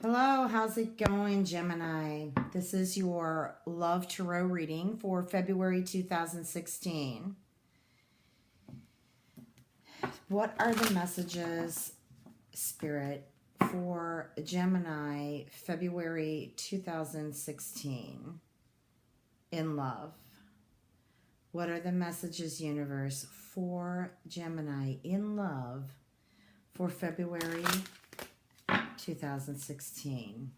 Hello, how's it going, Gemini? This is your Love Tarot reading for February 2016. What are the messages, Spirit, for Gemini, February 2016 in love? What are the messages, Universe, for Gemini in love for February 2016?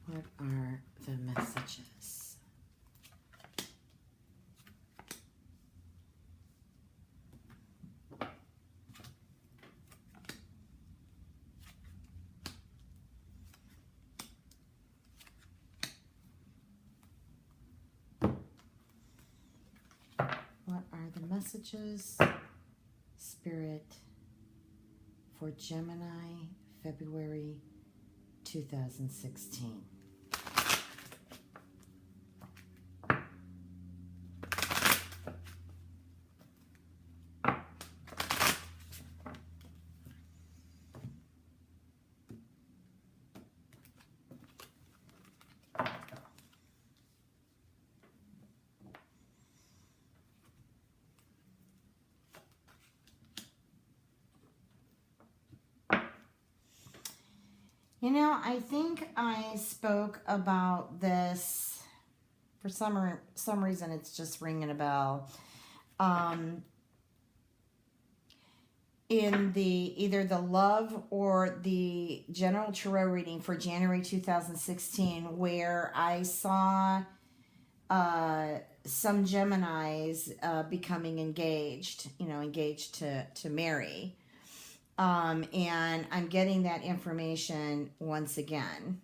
What are the messages? What are the messages, Spirit, for Gemini, February 2016? You know, I think I spoke about this for some reason. It's just ringing a bell. In either the love or the general tarot reading for January 2016, where I saw some Geminis becoming engaged, engaged to marry. And I'm getting that information once again.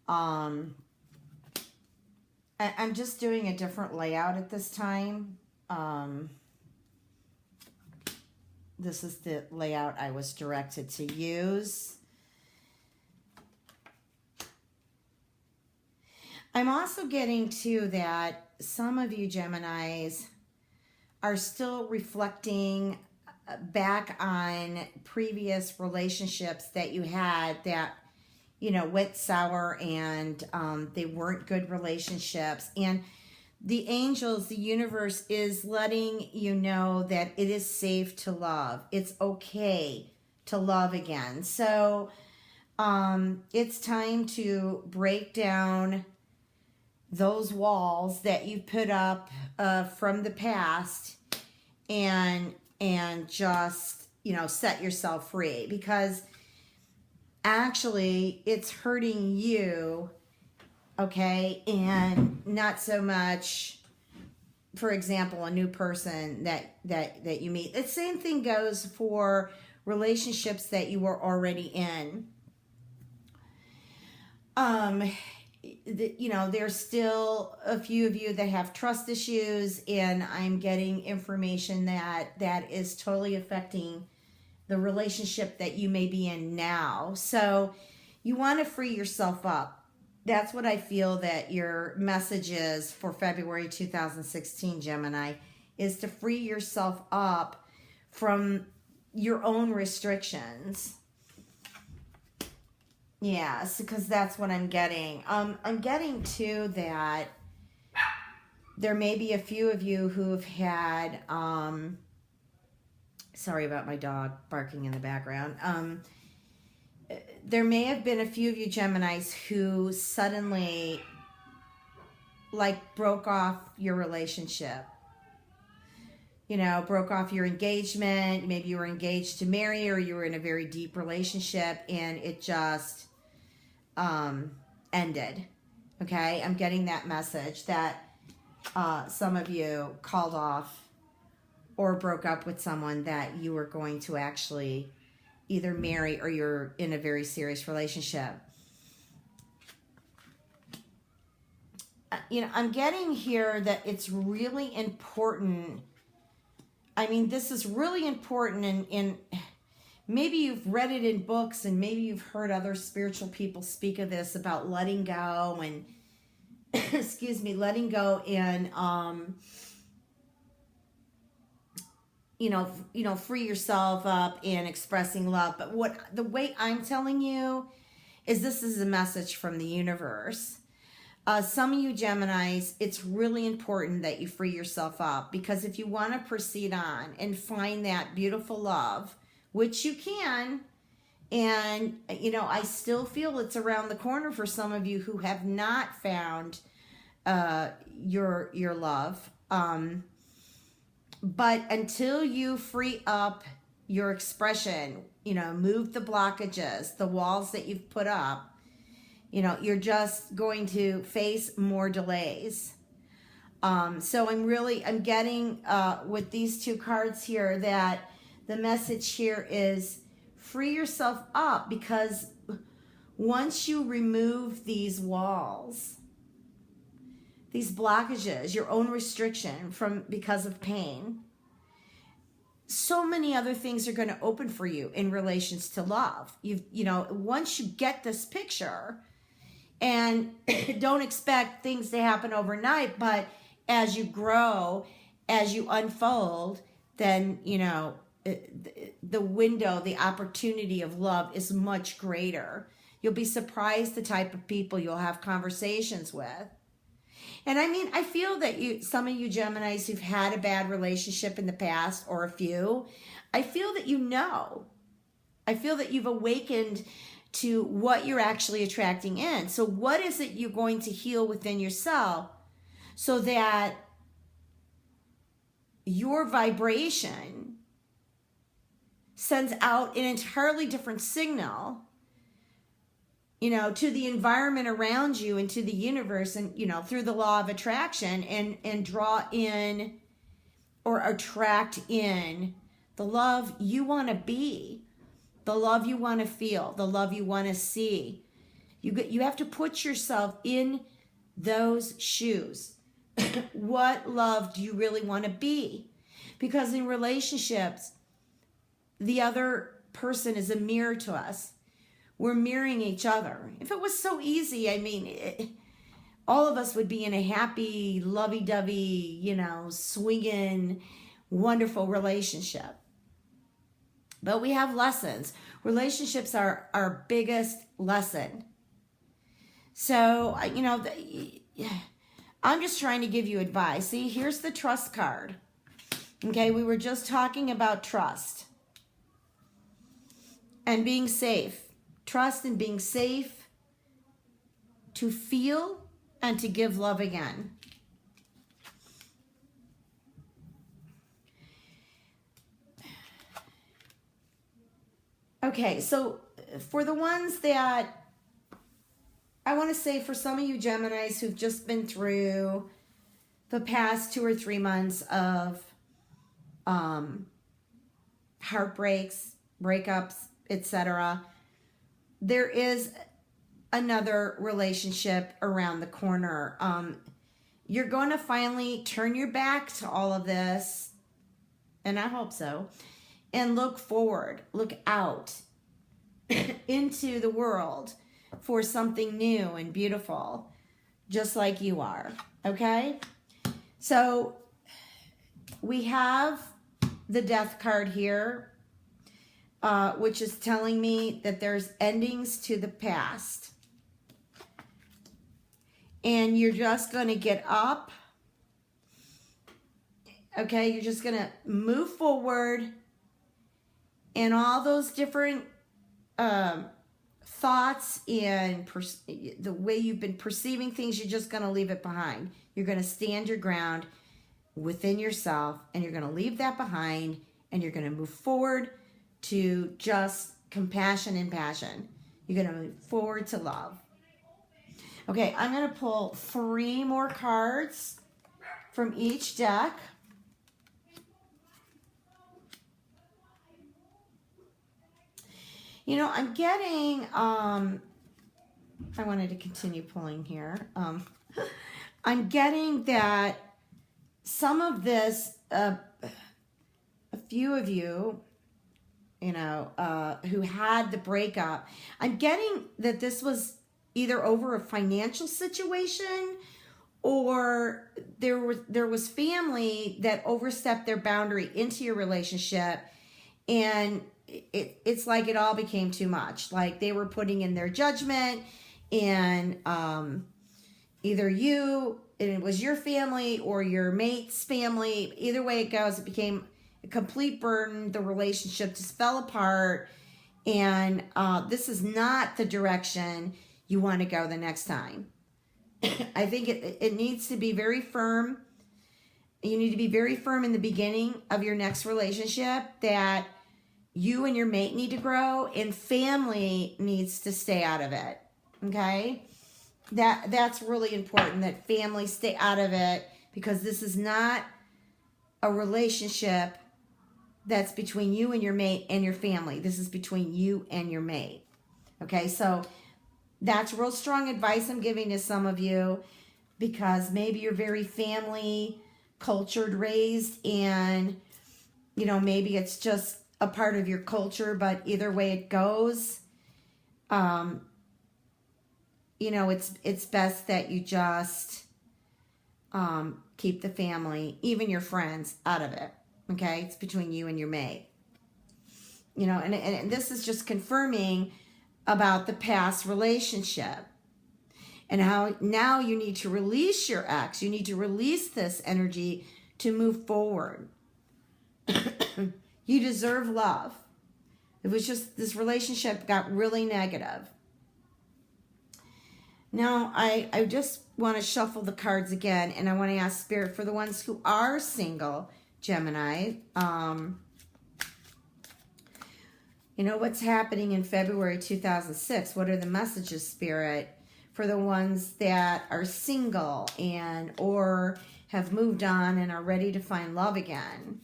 I'm just doing a different layout at this time. This is the layout I was directed to use. I'm also getting to that some of you Geminis are still reflecting back on previous relationships that you had that, went sour and they weren't good relationships. And the angels, the universe is letting you know that it is safe to love. It's okay to love again. So it's time to break down those walls that you put up from the past and just, set yourself free, because actually it's hurting you, okay, and not so much, for example, a new person that you meet. The same thing goes for relationships that you were already in. There's still a few of you that have trust issues, and I'm getting information that is totally affecting the relationship that you may be in now. So you want to free yourself up. That's what I feel that your message is for February 2016, Gemini, is to free yourself up from your own restrictions. Yes, because that's what I'm getting. I'm getting too that there may be a few of you who've had, sorry about my dog barking in the background. There may have been a few of you Geminis who suddenly broke off your relationship. Broke off your engagement. Maybe you were engaged to marry, or you were in a very deep relationship and it just ended. Okay, I'm getting that message that some of you called off or broke up with someone that you were going to actually either marry, or you're in a very serious relationship. I'm getting here that it's really important. I mean, this is really important, and maybe you've read it in books, and maybe you've heard other spiritual people speak of this, about letting go and excuse me, letting go and, free yourself up and expressing love. But the way I'm telling you is this is a message from the universe. Some of you Geminis, it's really important that you free yourself up, because if you want to proceed on and find that beautiful love, which you can, and I still feel it's around the corner for some of you who have not found your love. But until you free up your expression, move the blockages, the walls that you've put up, you're just going to face more delays. So I'm getting with these two cards here that the message here is free yourself up, because once you remove these walls, these blockages, your own restriction because of pain, so many other things are going to open for you in relations to love. Once you get this picture, and don't expect things to happen overnight, but as you grow, as you unfold, then, the window, the opportunity of love is much greater. You'll be surprised the type of people you'll have conversations with. And I feel that some of you Geminis who've had a bad relationship in the past, or a few, I feel that I feel that you've awakened to what you're actually attracting in. So what is it you're going to heal within yourself so that your vibration sends out an entirely different signal, to the environment around you and to the universe, and, through the law of attraction, and draw in or attract in the love you want to be, the love you want to feel, the love you want to see. You have to put yourself in those shoes. What love do you really want to be? Because in relationships, the other person is a mirror to us. We're mirroring each other. If it was so easy, all of us would be in a happy, lovey-dovey, swinging, wonderful relationship. But we have lessons. Relationships are our biggest lesson. So, I'm just trying to give you advice. See, here's the trust card. Okay, we were just talking about trust and being safe. Trust and being safe to feel and to give love again. Okay, so for the ones that I want to say, for some of you Geminis who've just been through the past 2 or 3 months of heartbreaks, breakups, etc., there is another relationship around the corner. You're going to finally turn your back to all of this, and I hope so, and look forward, look out into the world for something new and beautiful, just like you are, okay? So we have the Death card here, which is telling me that there's endings to the past. And you're just going to get up. Okay, you're just going to move forward. And all those different thoughts and the way you've been perceiving things, you're just going to leave it behind. You're going to stand your ground within yourself, and you're going to leave that behind, and you're going to move forward to just compassion and passion. You're going to move forward to love. Okay, I'm going to pull 3 more cards from each deck. I'm getting, I wanted to continue pulling here. I'm getting that some of this, a few of you, who had the breakup, I'm getting that this was either over a financial situation, or there was family that overstepped their boundary into your relationship, and it's like it all became too much. Like they were putting in their judgment, and either it was your family or your mate's family. Either way it goes, it became a complete burden. The relationship just fell apart, and this is not the direction you want to go the next time. I think it needs to be very firm. You need to be very firm in the beginning of your next relationship that you and your mate need to grow, and family needs to stay out of it. Okay? That's really important, that family stay out of it, because this is not a relationship that's between you and your mate and your family. This is between you and your mate. Okay? So that's real strong advice I'm giving to some of you, because maybe you're very family cultured, raised, and maybe it's just a part of your culture, but either way it goes, it's best that you just keep the family, even your friends, out of it. Okay? It's between you and your mate. And this is just confirming about the past relationship, and how now you need to release your ex. You need to release this energy to move forward. You deserve love. It was just this relationship got really negative. Now, I just want to shuffle the cards again, and I want to ask Spirit for the ones who are single, Gemini. What's happening in February 2006? What are the messages, Spirit, for the ones that are single and or have moved on and are ready to find love again?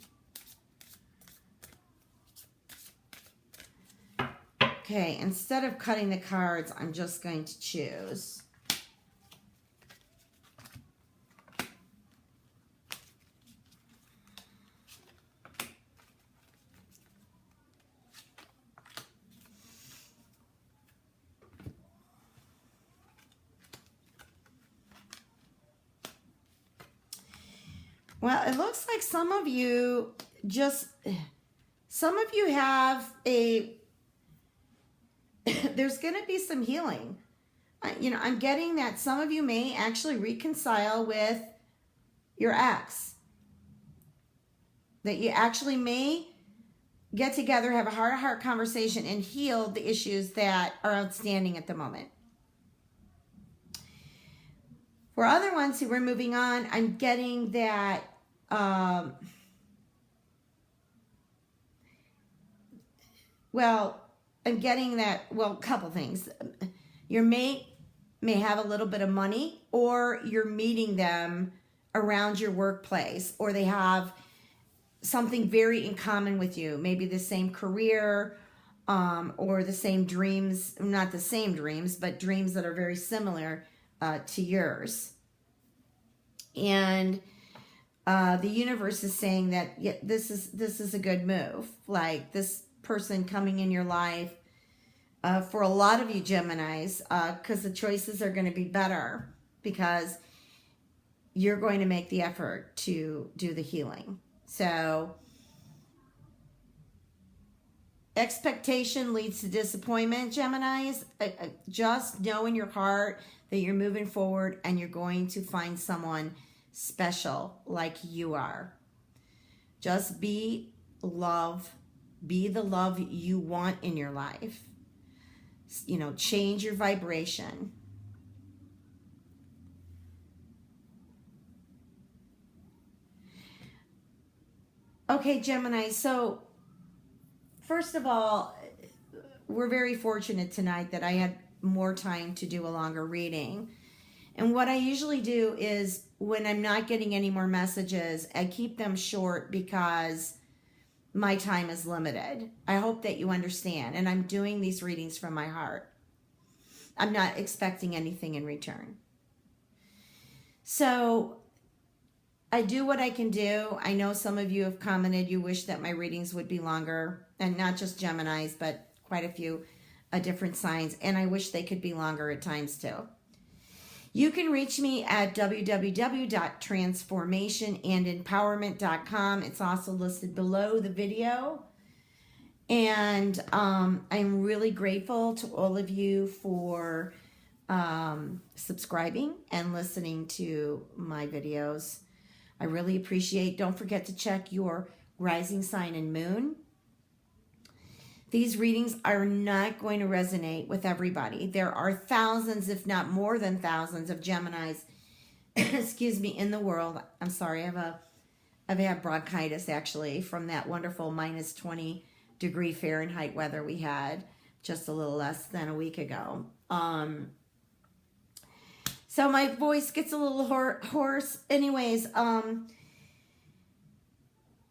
Okay, instead of cutting the cards, I'm just going to choose. Well, it looks like some of you have there's going to be some healing. I'm getting that some of you may actually reconcile with your ex. That you actually may get together, have a heart-to-heart conversation, and heal the issues that are outstanding at the moment. For other ones who are moving on, I'm getting that a couple things. Your mate may have a little bit of money, or you're meeting them around your workplace, or they have something very in common with you. Maybe the same career, or the same dreams, not the same dreams, but dreams that are very similar to yours. And the universe is saying that this is a good move. Like this person coming in your life, for a lot of you Geminis, because the choices are going to be better, because you're going to make the effort to do the healing. So expectation leads to disappointment, Geminis. Just know in your heart that you're moving forward and you're going to find someone special like you are. Just be love. Be the love you want in your life. Change your vibration. Okay, Gemini, so first of all, we're very fortunate tonight that I had more time to do a longer reading. And what I usually do is when I'm not getting any more messages, I keep them short because my time is limited. I hope that you understand. And I'm doing these readings from my heart. I'm not expecting anything in return. So I do what I can do. I know some of you have commented you wish that my readings would be longer, and not just Geminis, but quite a few different signs. And I wish they could be longer at times too. You can reach me at www.transformationandempowerment.com. It's also listed below the video. And I'm really grateful to all of you for subscribing and listening to my videos. I really appreciate. Don't forget to check your rising sign and moon. These readings are not going to resonate with everybody. There are thousands, if not more than thousands, of Geminis, excuse me, in the world. I'm sorry, I've had bronchitis actually from that wonderful minus 20 degree Fahrenheit weather we had just a little less than a week ago. So my voice gets a little hoarse. Anyways,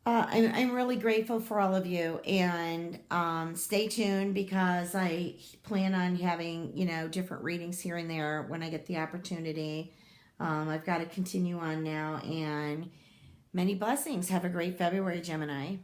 I'm really grateful for all of you, and stay tuned because I plan on having, different readings here and there when I get the opportunity. I've got to continue on now, and many blessings. Have a great February, Gemini.